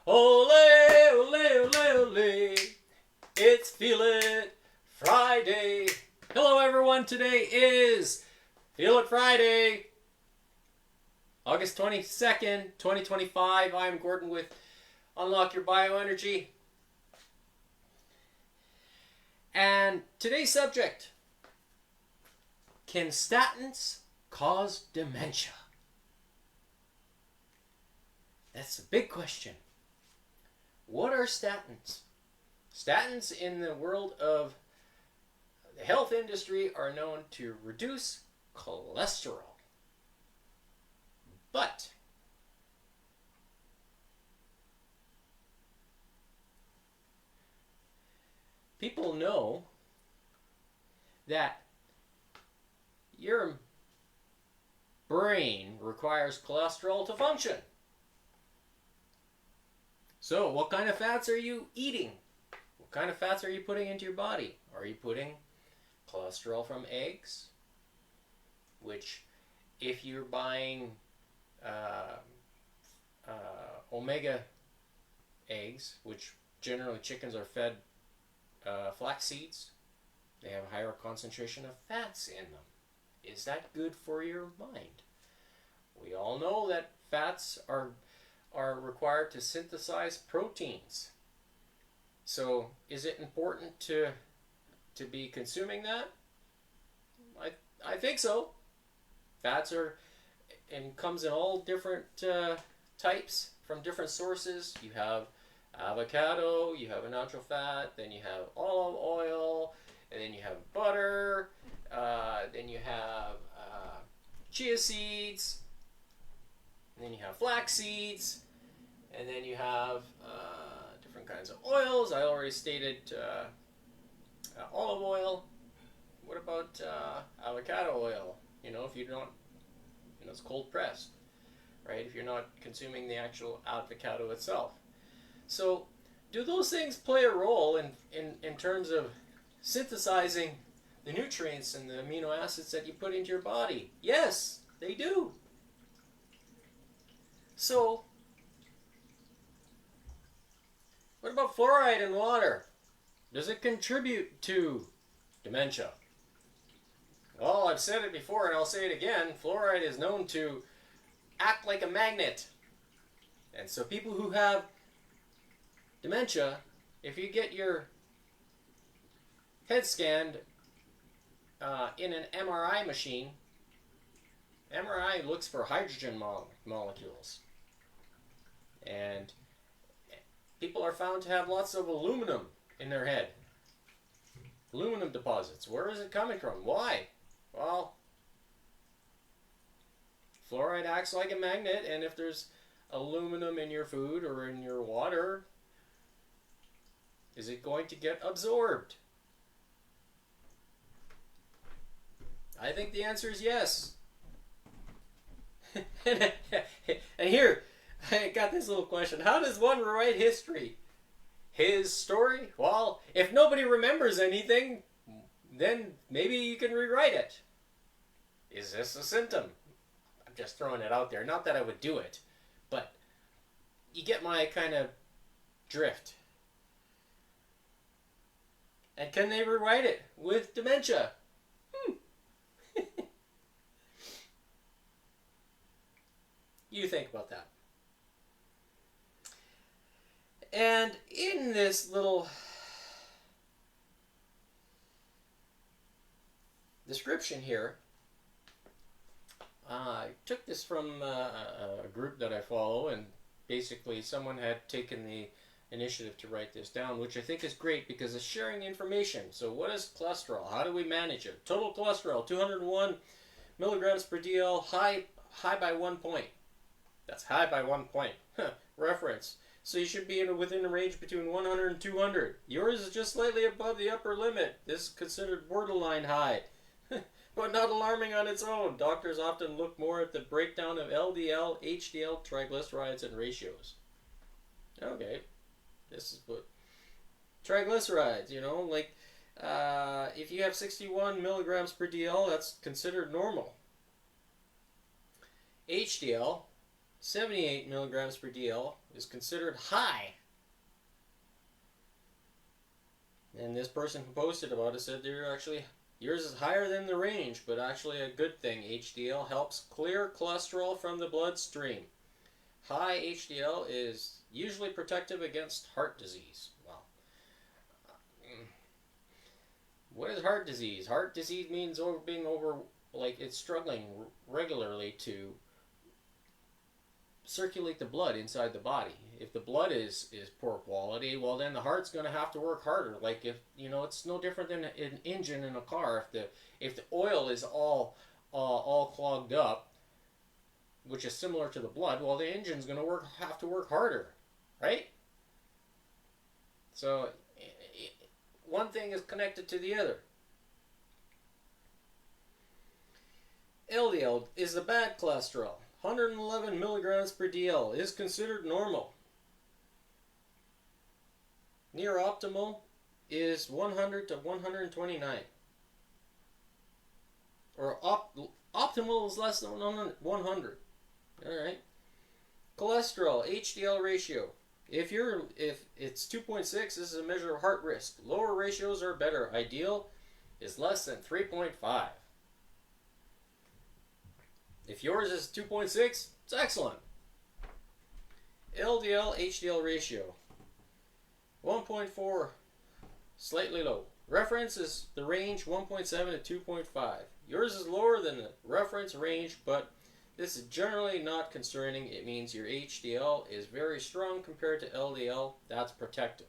Ole, ole, ole, ole. It's Feel It Friday. Hello, everyone. Today is Feel It Friday, August 22nd, 2025. I'm Gordon with Unlock Your Bioenergy. And today's subject: can statins cause dementia? That's a big question. What are statins? Statins in the world of the health industry are known to reduce cholesterol. But people know that your brain requires cholesterol to function. So, what kind of fats are you eating? What kind of fats are you putting into your body? Are you putting cholesterol from eggs? Which, if you're buying omega eggs, which generally chickens are fed flax seeds, they have a higher concentration of fats in them. Is that good for your mind? We all know that fats are required to synthesize proteins. So is it important to be consuming that? I think so. Fats comes in all different types from different sources. You have avocado, you have a natural fat, then you have olive oil, and then you have butter, then you have chia seeds, and then you have flax seeds, and then you have different kinds of oils. I already stated olive oil. What about avocado oil? If you don't, it's cold pressed, right? If you're not consuming the actual avocado itself. So, do those things play a role in terms of synthesizing the nutrients and the amino acids that you put into your body? Yes, they do. So, what about fluoride in water? Does it contribute to dementia? Well, I've said it before and I'll say it again. Fluoride is known to act like a magnet. And so people who have dementia, if you get your head scanned in an MRI machine, MRI looks for hydrogen molecules. And people are found to have lots of aluminum in their head. Aluminum deposits. Where is it coming from? Why? Well, fluoride acts like a magnet, and if there's aluminum in your food or in your water, is it going to get absorbed? I think the answer is yes. And here, I got this little question. How does one rewrite history? His story? Well, if nobody remembers anything, then maybe you can rewrite it. Is this a symptom? I'm just throwing it out there. Not that I would do it, but you get my kind of drift. And can they rewrite it with dementia? You think about that. And in this little description here, I took this from a group that I follow, and basically someone had taken the initiative to write this down, which I think is great because it's sharing information. So what is cholesterol? How do we manage it? Total cholesterol, 201 milligrams per DL, high by 1 point. That's high by 1 point. Reference. So you should be within a range between 100 and 200. Yours is just slightly above the upper limit. This is considered borderline high, but not alarming on its own. Doctors often look more at the breakdown of LDL, HDL, triglycerides, and ratios. Okay, this is what triglycerides, if you have 61 milligrams per DL, that's considered normal. HDL, 78 milligrams per DL is considered high. And this person who posted about it said they're actually, yours is higher than the range, but actually a good thing. HDL helps clear cholesterol from the bloodstream. High HDL is usually protective against heart disease. Well, what is heart disease? Heart disease means like it's struggling regularly to circulate the blood inside the body. If the blood is poor quality, well then the heart's going to have to work harder. Like if it's no different than an engine in a car. If the oil is all clogged up, which is similar to the blood, well the engine's going to have to work harder, right? So one thing is connected to the other. LDL is the bad cholesterol. 111 milligrams per DL is considered normal. Near optimal is 100 to 129. Or optimal is less than 100. Alright. Cholesterol, HDL ratio. If it's 2.6, this is a measure of heart risk. Lower ratios are better. Ideal is less than 3.5. If yours is 2.6, it's excellent. LDL HDL ratio 1.4, slightly low. Reference is the range 1.7 to 2.5. Yours is lower than the reference range, but this is generally not concerning. It means your HDL is very strong compared to LDL. That's protective.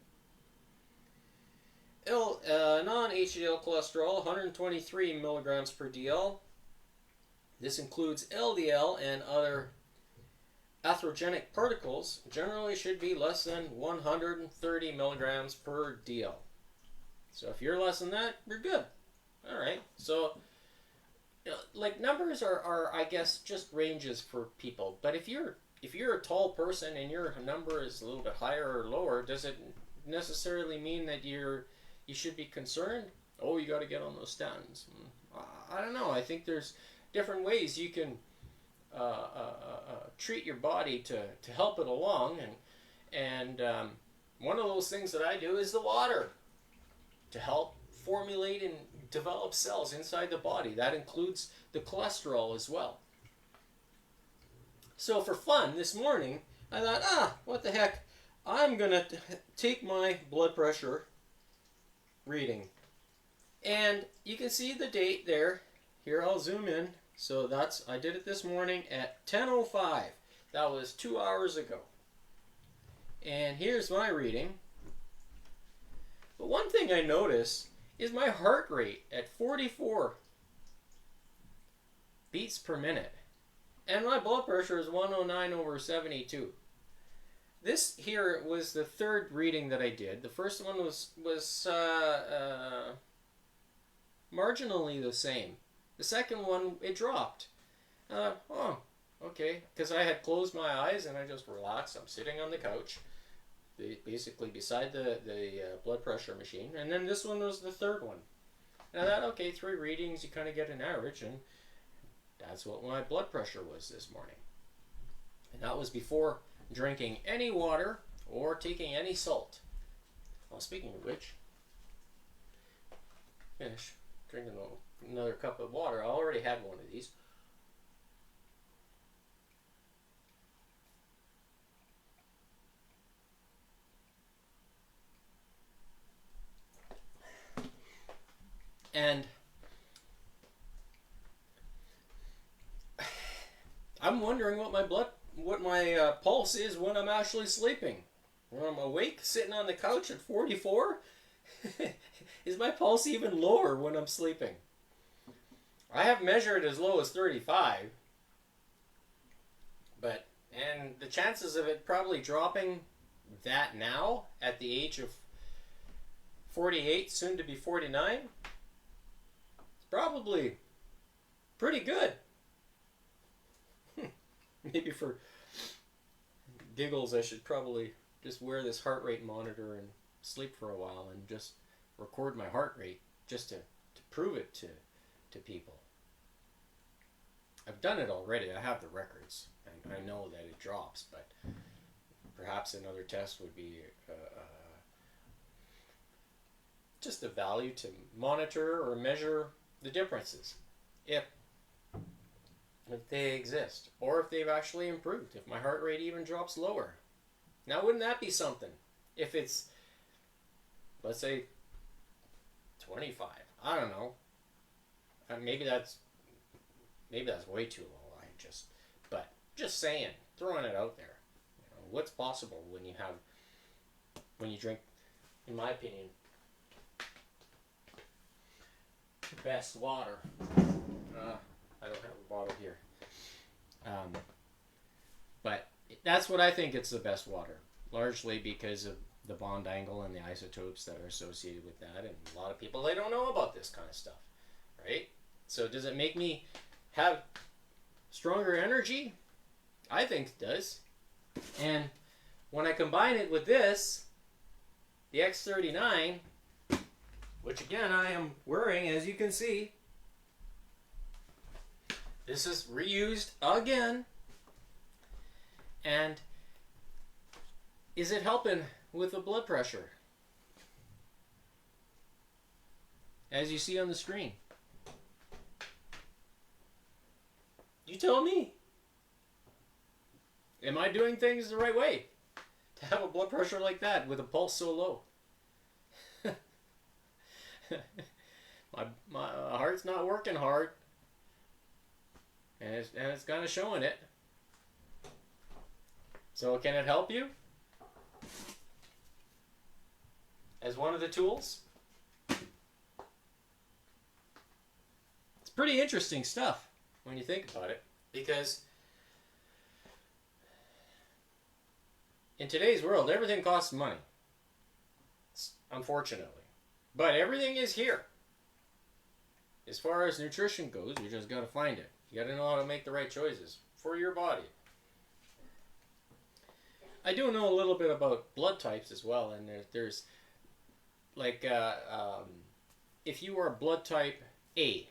Non-HDL cholesterol, 123 milligrams per DL. This includes LDL and other atherogenic particles. Generally should be less than 130 milligrams per DL. So if you're less than that, you're good. All right. So, like numbers are I guess just ranges for people. But if you're a tall person and your number is a little bit higher or lower, does it necessarily mean that you should be concerned? Oh, you got to get on those statins. I don't know. I think there's different ways you can treat your body to help it along, and one of those things that I do is the water to help formulate and develop cells inside the body. That includes the cholesterol as well. So for fun this morning, I thought, what the heck, I'm gonna take my blood pressure reading, and you can see the date there. Here, I'll zoom in. So I did it this morning at 10:05. That was 2 hours ago. And here's my reading. But one thing I notice is my heart rate at 44 beats per minute. And my blood pressure is 109/72. This here was the third reading that I did. The first one was marginally the same. The second one, it dropped. Okay, because I had closed my eyes and I just relaxed. I'm sitting on the couch, basically beside the blood pressure machine. And then this one was the third one. And I thought, okay, 3 readings, you kind of get an average, and that's what my blood pressure was this morning. And that was before drinking any water or taking any salt. Well, speaking of which, finish drinking another cup of water. I already had one of these. And I'm wondering what my pulse is when I'm actually sleeping. When I'm awake, sitting on the couch at 44, is my pulse even lower when I'm sleeping? I have measured as low as 35, and the chances of it probably dropping that now at the age of 48, soon to be 49, it's probably pretty good. Maybe for giggles, I should probably just wear this heart rate monitor and sleep for a while and just record my heart rate just to prove it to people. I've done it already. I have the records. I know that it drops, but perhaps another test would be just a value to monitor or measure the differences, if they exist, or if they've actually improved. If my heart rate even drops lower, now wouldn't that be something? If it's, let's say, 25. I don't know. Maybe that's way too low. But just saying, throwing it out there. You know, what's possible when you drink, in my opinion, the best water. I don't have a bottle here. But that's what I think it's the best water, largely because of the bond angle and the isotopes that are associated with that. And a lot of people, they don't know about this kind of stuff, right? So does it make me have stronger energy? I think it does. And when I combine it with this, the X39, which again I am wearing, as you can see, this is reused again. And is it helping with the blood pressure? As you see on the screen. You tell me. Am I doing things the right way to have a blood pressure like that with a pulse so low? my heart's not working hard, and it's kind of showing it. So can it help you as one of the tools? It's pretty interesting stuff when you think about it, because in today's world, everything costs money, unfortunately. But everything is here. As far as nutrition goes, you just got to find it. You got to know how to make the right choices for your body. I do know a little bit about blood types as well, and there's like if you are blood type A,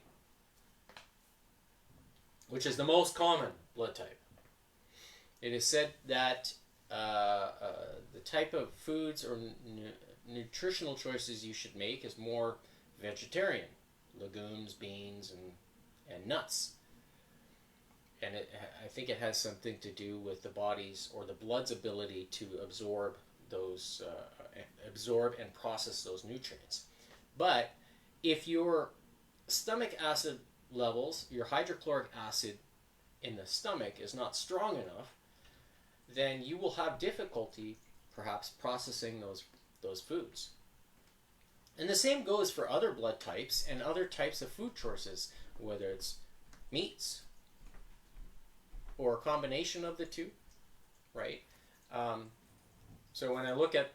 which is the most common blood type, it is said that the type of foods or nutritional choices you should make is more vegetarian, legumes, beans, and nuts. And I think it has something to do with the body's or the blood's ability to absorb and process those nutrients. But if your stomach acid levels, your hydrochloric acid in the stomach is not strong enough, then you will have difficulty perhaps processing those foods. And the same goes for other blood types and other types of food choices, whether it's meats or a combination of the two, right? So when I look at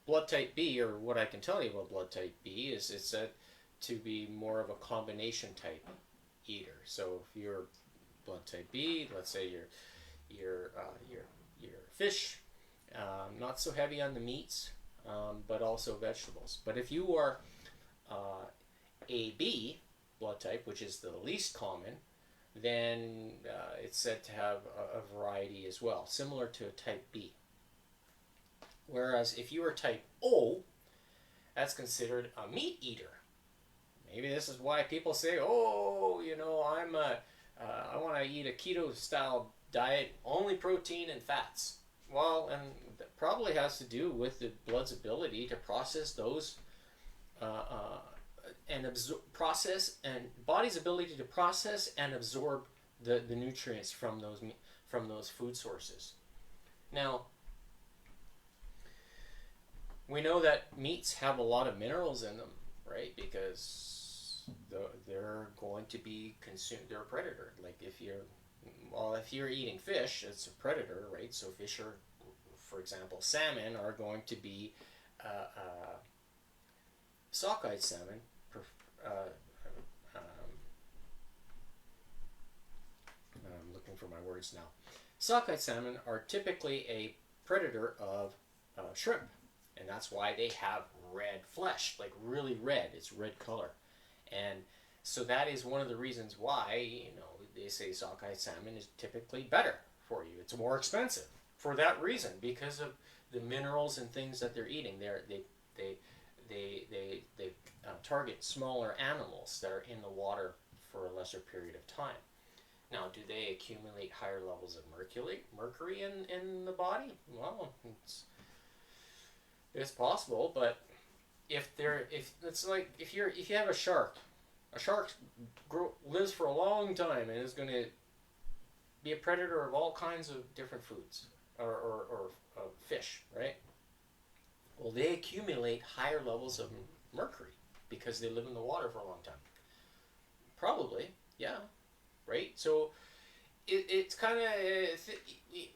blood type B, or what I can tell you about blood type B, is it's said to be more of a combination type eater. So if you're blood type B, let's say you're fish, not so heavy on the meats, but also vegetables. But if you are AB blood type, which is the least common, then it's said to have a variety as well, similar to a type B. Whereas if you are type O, that's considered a meat eater. Maybe this is why people say, oh, you know, I want to eat a keto style diet, only protein and fats. Well, and that probably has to do with the blood's ability to process those and body's ability to process and absorb the nutrients from those food sources. Now, we know that meats have a lot of minerals in them, right? Because they're going to be consumed. They're a predator. Like if you're eating fish, it's a predator, right? So fish are, for example, salmon are going to be sockeye salmon. I'm looking for my words now. Sockeye salmon are typically a predator of shrimp, and that's why they have red flesh, like really red. It's red color, and so that is one of the reasons why, you know, they say sockeye salmon is typically better for you. It's more expensive for that reason, because of the minerals and things that they're eating. They target smaller animals that are in the water for a lesser period of time. Now, do they accumulate higher levels of mercury in the body? Well, it's possible, but if it's like if you have a shark lives for a long time and is going to be a predator of all kinds of different foods or fish, right? Well, they accumulate higher levels of mercury because they live in the water for a long time. Probably, yeah, right? So it's kind of,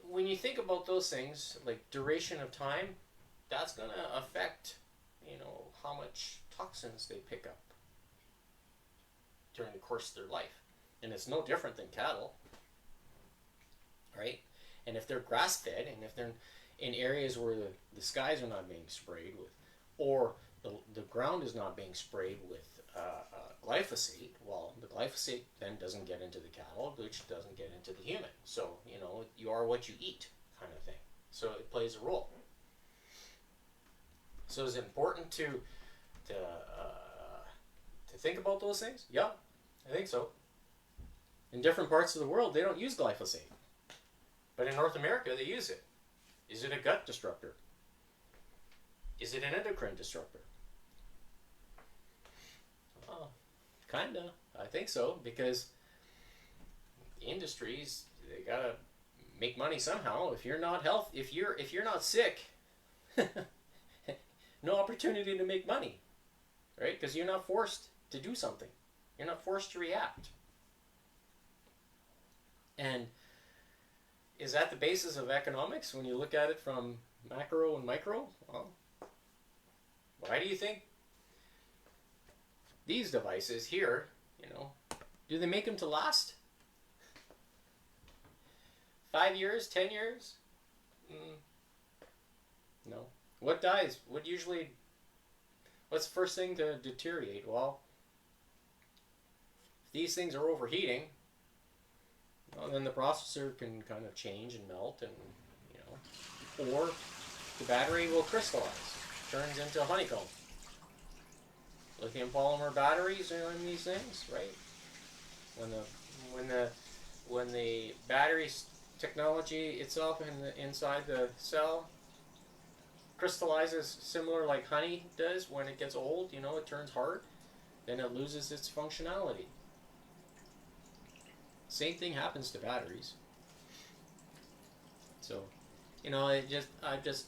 when you think about those things, like duration of time, that's going to affect, how much toxins they pick up during the course of their life. And it's no different than cattle, right? And if they're grass-fed, and if they're in areas where the skies are not being sprayed with, or the ground is not being sprayed with glyphosate, well, the glyphosate then doesn't get into the cattle, which doesn't get into the human. So, you are what you eat, kind of thing. So it plays a role. So is it important to think about those things? Yeah, I think so. In different parts of the world, they don't use glyphosate. But in North America, they use it. Is it a gut disruptor? Is it an endocrine disruptor? Well, kinda. I think so, because industries, they gotta make money somehow. If you're not if you're not sick, no opportunity to make money, right? Because you're not forced to do something. You're not forced to react. And is that the basis of economics when you look at it from macro and micro? Well, why do you think these devices here, do they make them to last? 5 years, 10 years? No. What dies? What's the first thing to deteriorate? Well, if these things are overheating, well, then the processor can kind of change and melt, and or the battery will crystallize, turns into honeycomb. Lithium polymer batteries are in these things, right? When the battery technology itself inside the cell crystallizes similar like honey does when it gets old, it turns hard, then it loses its functionality. Same thing happens to batteries. So, I'm just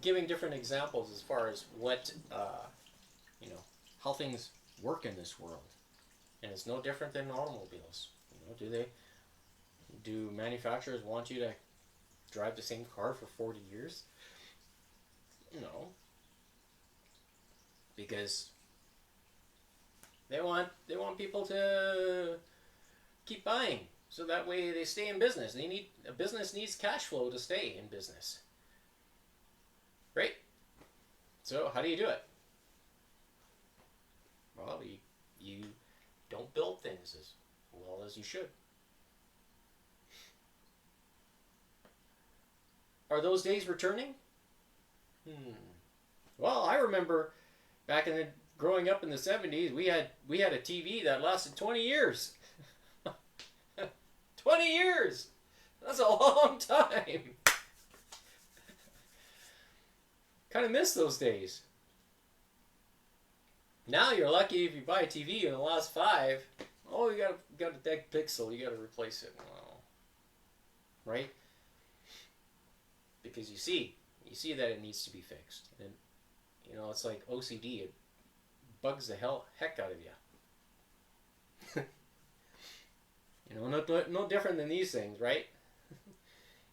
giving different examples as far as what, how things work in this world. And it's no different than automobiles. Do manufacturers want you to drive the same car for 40 years? No. Because they want people to keep buying, so that way they stay in business. A business needs cash flow to stay in business, right? So how do you do it? Well, you don't build things as well as you should. Are those days returning? Well, I remember back growing up in the 70s, we had a TV that lasted 20 years. 20 years! That's a long time. Kind of miss those days. Now you're lucky if you buy a TV in the last 5. Oh, you got a dead pixel, you got to replace it. Wow. Right? Because you see that it needs to be fixed, and it's like OCD. It bugs the heck out of you. No different than these things, right?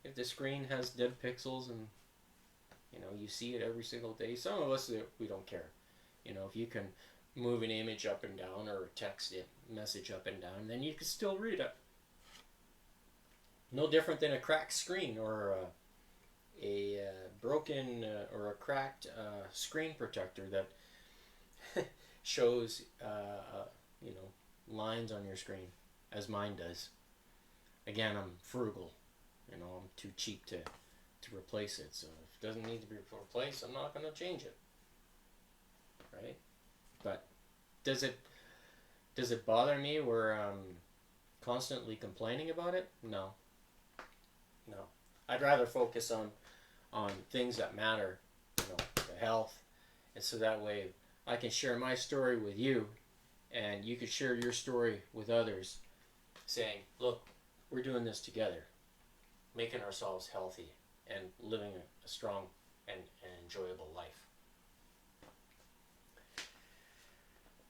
If the screen has dead pixels and you see it every single day, some of us, we don't care. If you can move an image up and down or text it message up and down, then you can still read it. No different than a cracked screen or a broken or a cracked screen protector that shows lines on your screen, as mine does. again, I'm frugal. You know, I'm too cheap to replace it. So if it doesn't need to be replaced, I'm not going to change it. Right? But does it bother me where I'm constantly complaining about it? No. No. I'd rather focus on things that matter, you know, the health, and so that way I can share my story with you, and you can share your story with others, saying, look, we're doing this together, making ourselves healthy and living a strong and enjoyable life.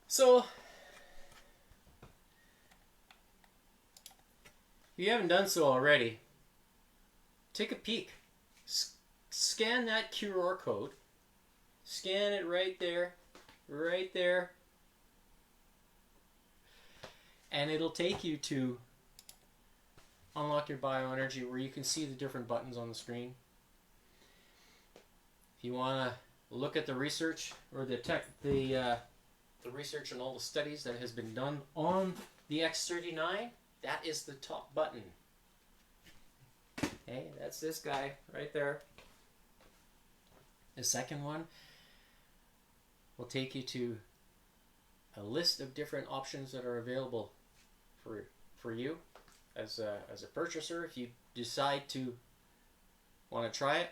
So, if you haven't done so already, take a peek. Scan that QR code. Scan it right there. Right there. And it'll take you to Unlock Your Bioenergy, where you can see the different buttons on the screen. If you want to look at the research or the research and all the studies that has been done on the X39, that is the top button. Okay, that's this guy right there. The second one will take you to a list of different options that are available for you as a purchaser if you decide to want to try it.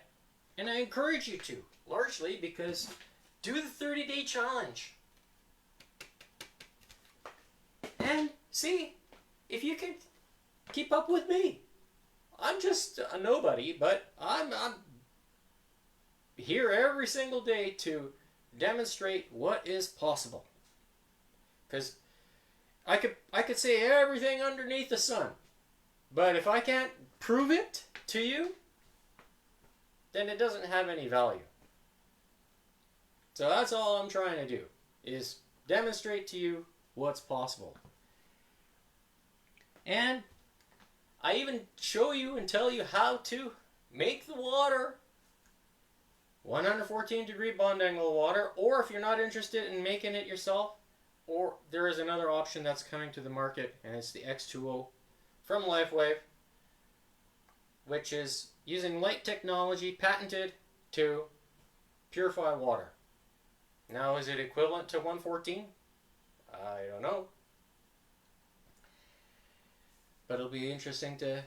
And I encourage you to, largely because do the 30-day challenge. And see if you can keep up with me. I'm just a nobody, but I'm here every single day to demonstrate what is possible. Because I could say everything underneath the sun, but if I can't prove it to you, then it doesn't have any value. So that's all I'm trying to do, is demonstrate to you what's possible. And I even show you and tell you how to make the water 114 degree bond angle water, or if you're not interested in making it yourself, or there is another option that's coming to the market, and it's the X2O from LifeWave, which is using light technology patented to purify water. Now, is it equivalent to 114? I don't know. But it'll be interesting to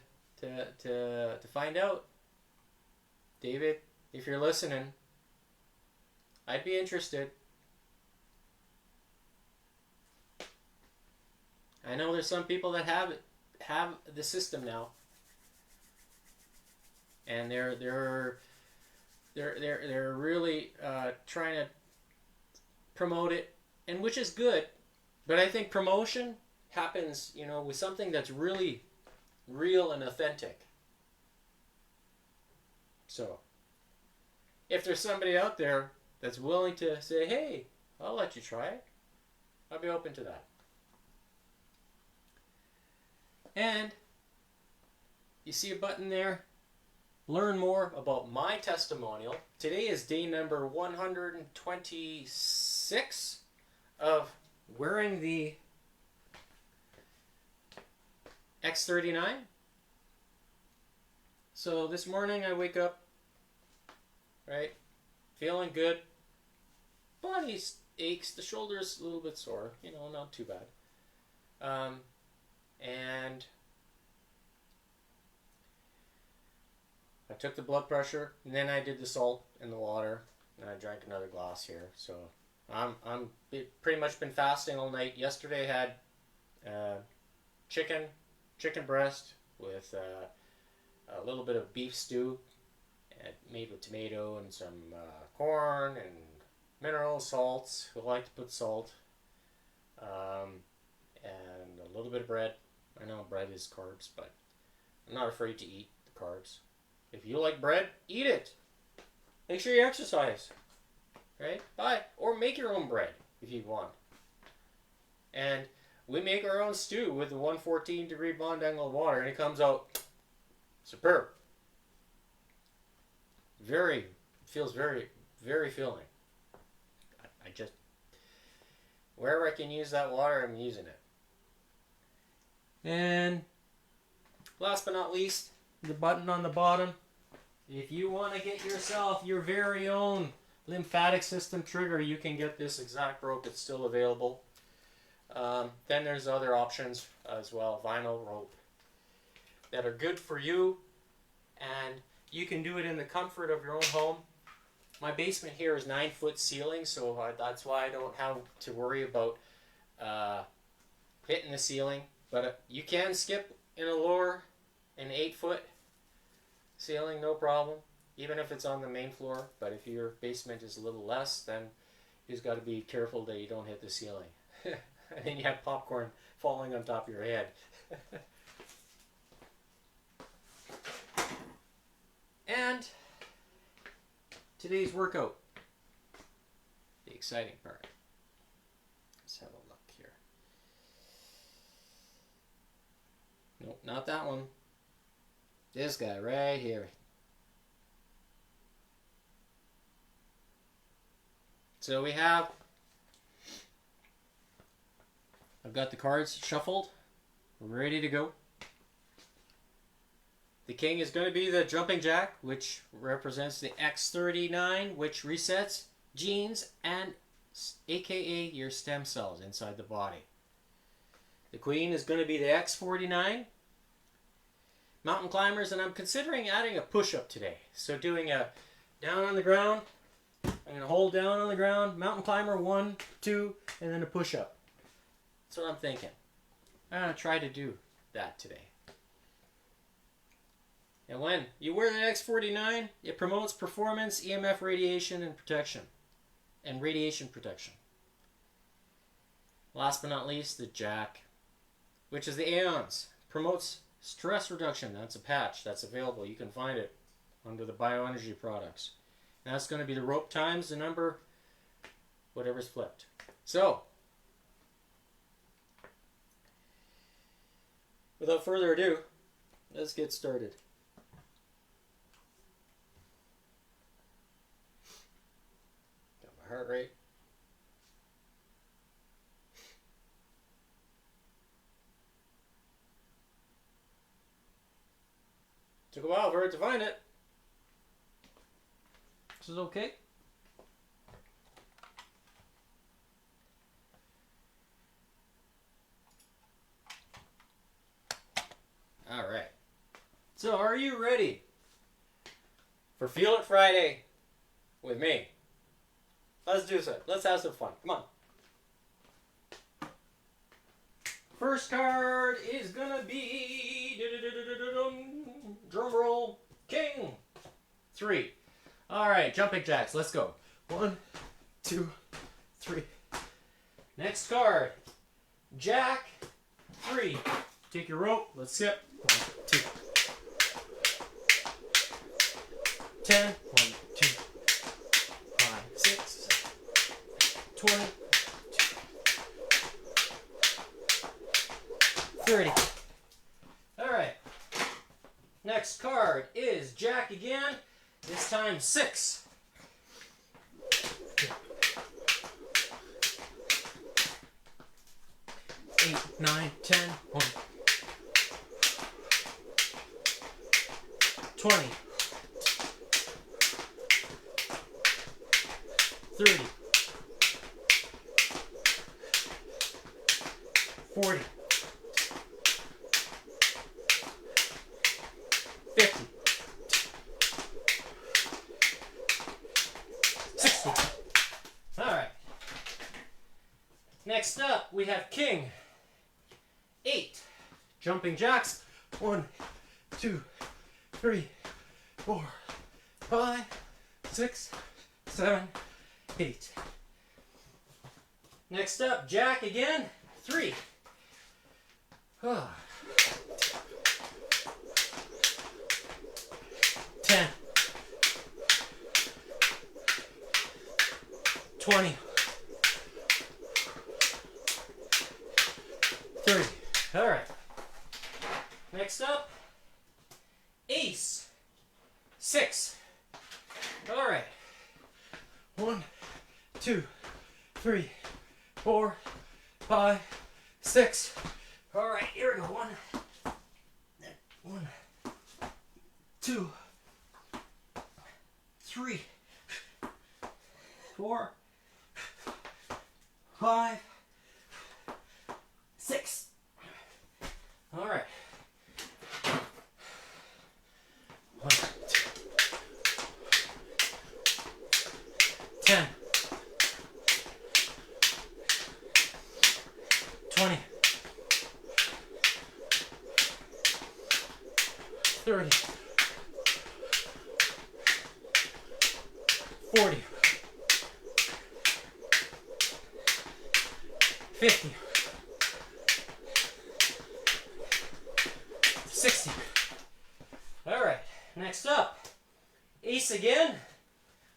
find out. David, if you're listening, I'd be interested. I know there's some people that have the system now, and they're really trying to promote it, and which is good. But I think promotion happens, you know, with something that's really real and authentic. So, if there's somebody out there that's willing to say, hey, I'll let you try it, I'll be open to that. And you see a button there, learn more about my testimonial. Today is day number 126 of wearing the X39. So this morning I wake up, right, feeling good. Body aches, the shoulder's a little bit sore, you know, not too bad. And I took the blood pressure, and then I did the salt in the water, and I drank another glass here. So I'm pretty much been fasting all night. Yesterday I had chicken breast with a little bit of beef stew, made with tomato and some corn and mineral salts. Who like to put salt, and a little bit of bread. I know bread is carbs, but I'm not afraid to eat the carbs. If you like bread, eat it. Make sure you exercise, right? Buy or make your own bread if you want. And we make our own stew with the 114 degree bond angle water, and it comes out superb. Feels very, very filling. I just, wherever I can use that water, I'm using it. And last but not least, the button on the bottom. If you want to get yourself your very own lymphatic system trigger, you can get this exact rope. It's still available. Then there's other options as well, vinyl rope, that are good for you, and you can do it in the comfort of your own home. My basement here is 9-foot ceiling, so that's why I don't have to worry about hitting the ceiling. But you can skip in a lower, an 8-foot ceiling, no problem, even if it's on the main floor. But if your basement is a little less, then you just got to be careful that you don't hit the ceiling. And then you have popcorn falling on top of your head. And today's workout, the exciting part. Let's have a look here. Nope, not that one. This guy right here. So I've got the cards shuffled, ready to go. The king is going to be the jumping jack, which represents the X39, which resets genes and aka your stem cells inside the body. The queen is going to be the X49, mountain climbers, and I'm considering adding a push-up today. So doing a down on the ground, I'm going to hold down on the ground, mountain climber 1, 2, and then a push-up. That's what I'm thinking. I'm going to try to do that today. And when you wear the X49, it promotes performance, EMF radiation, and protection. And radiation protection. Last but not least, the jack, which is the Aeons. Promotes stress reduction. That's a patch that's available. You can find it under the bioenergy products. And that's going to be the rope times the number, whatever's flipped. So, without further ado, let's get started. Heart rate. Took a while for it to find it. This is okay. All right. So, are you ready for Feel It Friday with me? Let's do this. Let's have some fun. Come on. First card is gonna be drum roll, king 3. All right, jumping jacks. Let's go. 1, 2, 3. Next card, jack 3. Take your rope. Let's skip. 1, 2. 10. 1, 2, 5, 6. 20, 30. All right. Next card is jack again. This time 6. 8, 9, 10, 1. 20. 30. 40, 50, 60. All right. Next up, we have king 8. Jumping jacks. 1, 2, 3, 4, 5, 6, 7, 8. Next up, jack again. 3. 10, 20, 30. All right. Next up, ace 6. All right. 1, 2, 3, 4, 5, 6. All right, here we go. 1, 2, 3, 4, 5, 6. All right. 1, 2, 10, 20, 30, 40, 50, 60. All right, next up, ace again,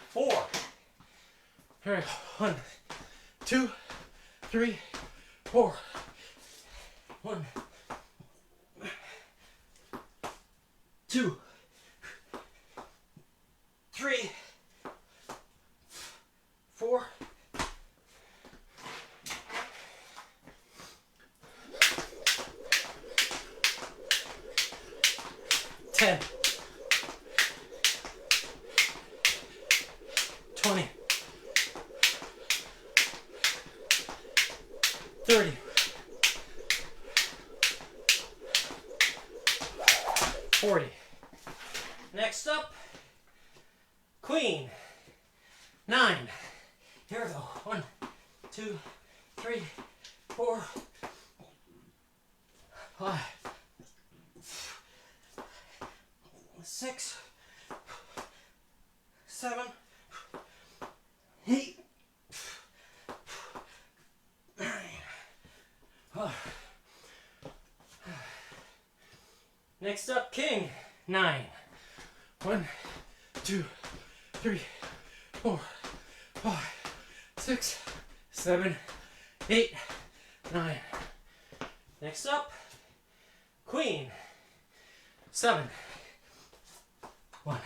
4. All right, 1, 2, 3, 4. 1, 2, 3, 4. 10, 20, 30, 40. Next up, queen, 9. Here we go. 1, 2, 3, 4, 5, 6, 7, 8, 9. Next up, king, 9. 1, 2, 3, 4, 5, 6, 7, 8, 9. Next up, queen, 7. 1,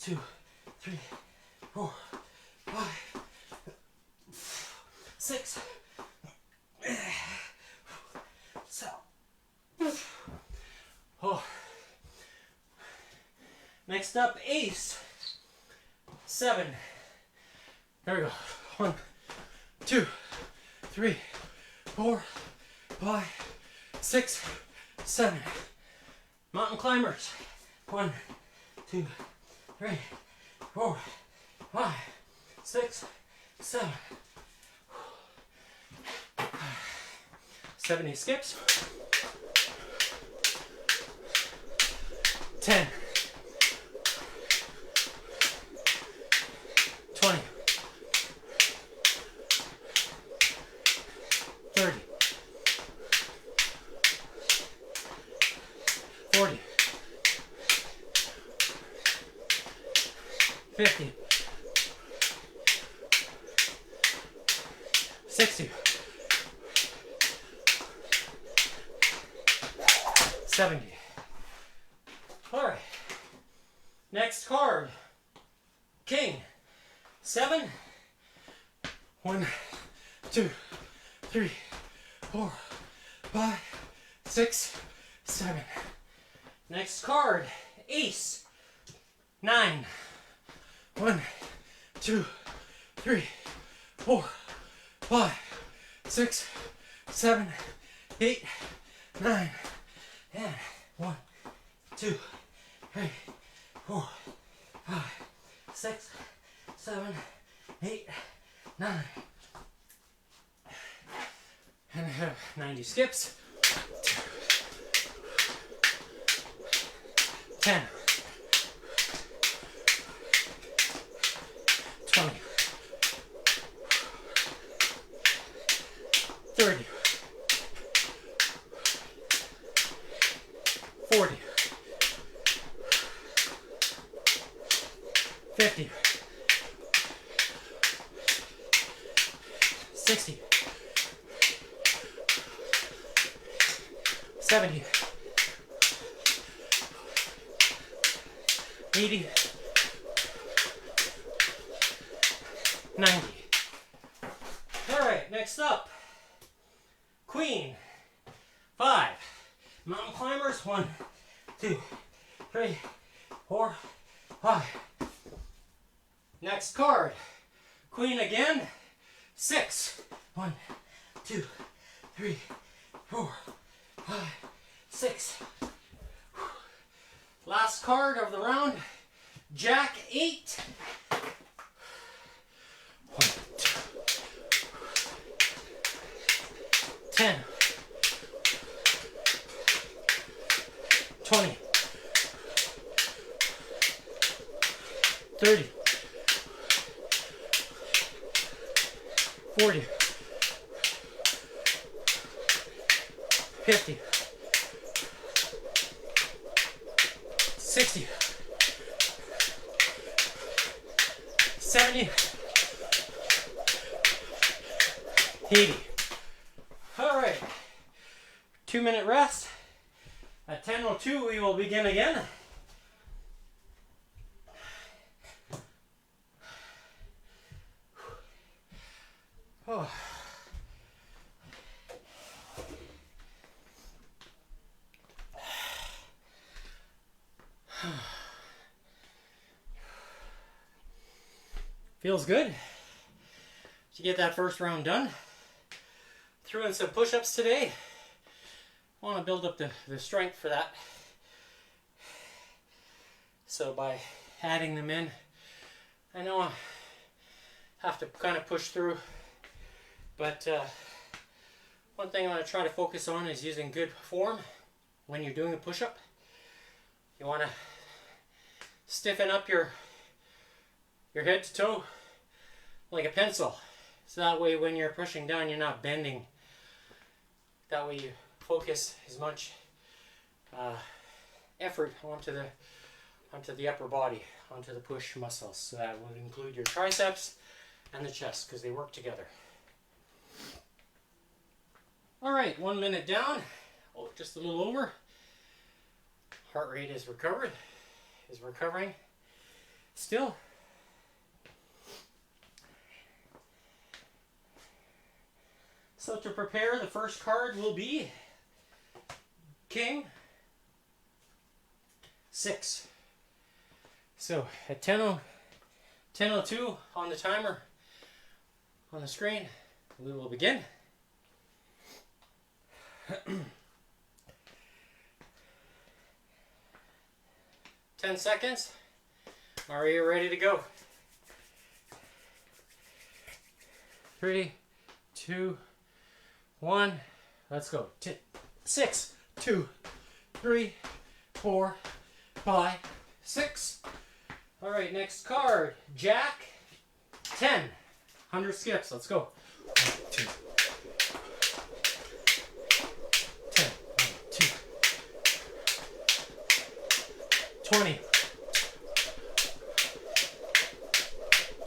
2, 3, 4, 5, 6, 7. Oh. Next up, ace, 7. There we go. 1, 2, 3, 4, 5, 6, 7. Mountain climbers. 1, 2, 3, 4, 5, 6, 7. 70 skips. 10, 20, 30, 40, 50, 60, 70. All right. Next card. King. 7. 1, 2, 3, 4, 5, 6, 7. Next card. Ace. 9. 1, 2, 3, 4, 5, 6, 7, 8, 9. And 1, 2, 3, 4, 5, 6, 7, 8, 9. And I have 90 skips. 10, 20, 30, 40, 50, 60, 70, 80, 90. All right, next up, queen, 5. Mountain climbers, 1, 2, 3, 4, 5. Next card. Queen again. 6. 1, 2, 3, 4, 5, 6. Last card of the round. Jack 8. 1, 2, 10, 20, 30, 40, 50, 60, 70, 80. All right, 2-minute rest. At 10:02 we will begin again. Oh. Feels good to get that first round done. Threw in some push-ups today. I want to build up the strength for that. So by adding them in, I know I have to kind of push through, but one thing I want to try to focus on is using good form when you're doing a push-up. You want to stiffen up your head to toe like a pencil. So that way when you're pushing down, you're not bending. That way you focus as much effort onto the upper body, onto the push muscles. So that would include your triceps and the chest because they work together. All right, 1 minute down. Oh, just a little over. Heart rate is recovering still. So to prepare, the first card will be King 6. So at 10:02 on the timer on the screen, we will begin. 10 seconds. Are you ready to go? 3, 2, 1. Let's go. 6, 2, 3, 4, 5, 6. All right, next card. Jack 10. 100 skips. Let's go. 1, 2. 10. 1, 2. 20.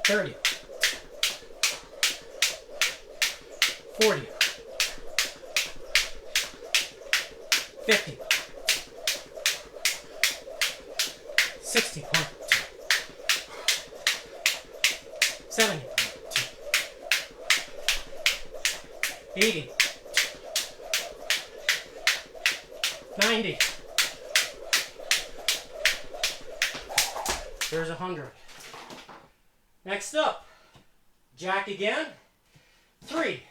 30. 40. 50. 60. 1, 2. 70. 2. 80. 90. There's 100. Next up, Jack again. 3.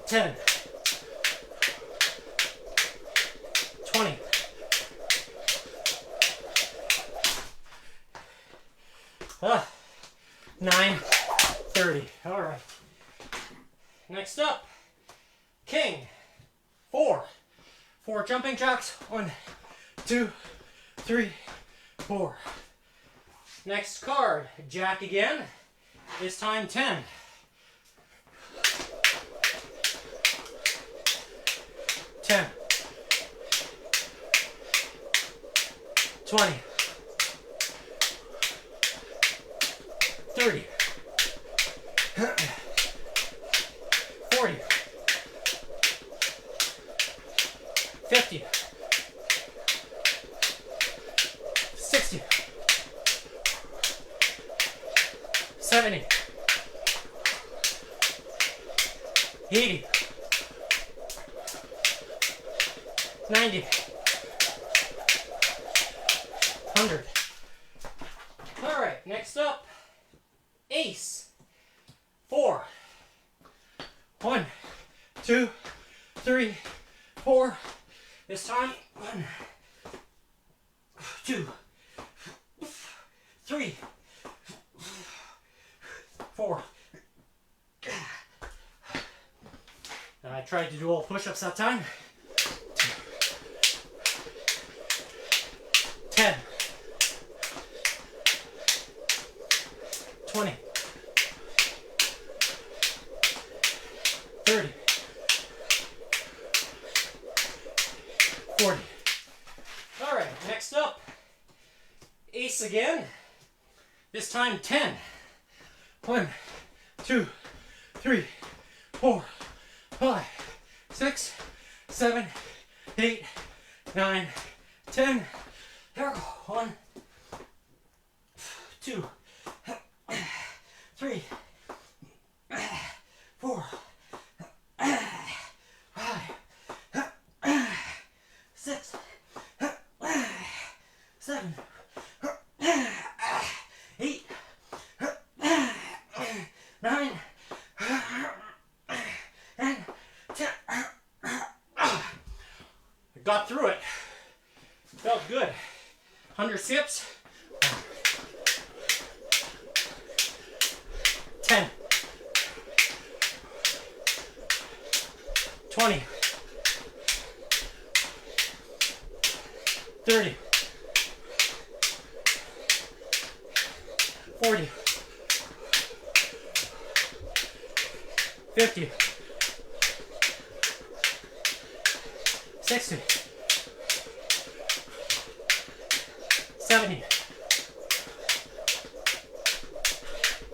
10. 20. 9. 30. All right. Next up, King 4. 4 jumping jacks. 1, 2, 3, 4. Next card, Jack again. This time 10. 10. 20. 30. 40. 50. 60. 70. 80. 90, 100. All right, next up, ace. 4. 1, 2, 3, 4. This time, 1, 2, 3, 4. And I tried to do all push-ups that time. 10, 20, 30, 40. All right, next up, ace again. This time 10. 1, 2, 3, 4, 5, 6, 7, 8, 9, 10. There we go. 1, 2, 3, 4, 5, 6, 7, 8, 9, and 10. I got through it. Felt good. 100 sips. 10, 20, 30, 40, 50, 60, 70,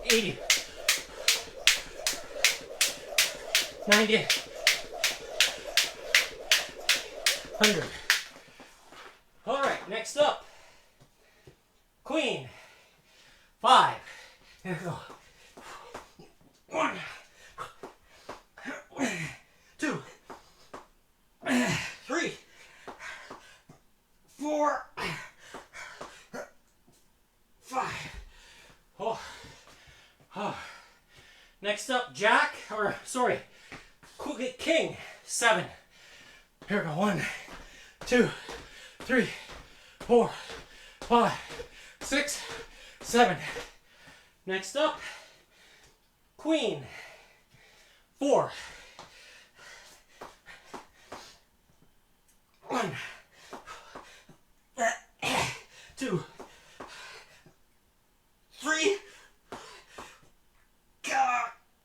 80, 90, 100. All right, next up, queen. 5. Here we go. 1, 2, 3, 4, 5. Oh. Oh. Next up, jack, or sorry, king. 7. Here we go. 1, 2, 3, 4, 5, 6, 7. Next up, queen. 4. 1, 2, 3,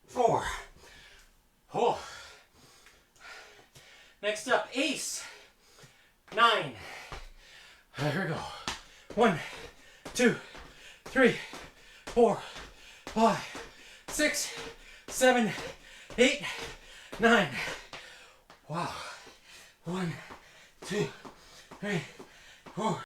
4. Oh. Next up, ace. 9. Here we go. 1, 2, 3, 4, 5, 6, 7, 8, 9. Wow. 1, 2, 3, 4.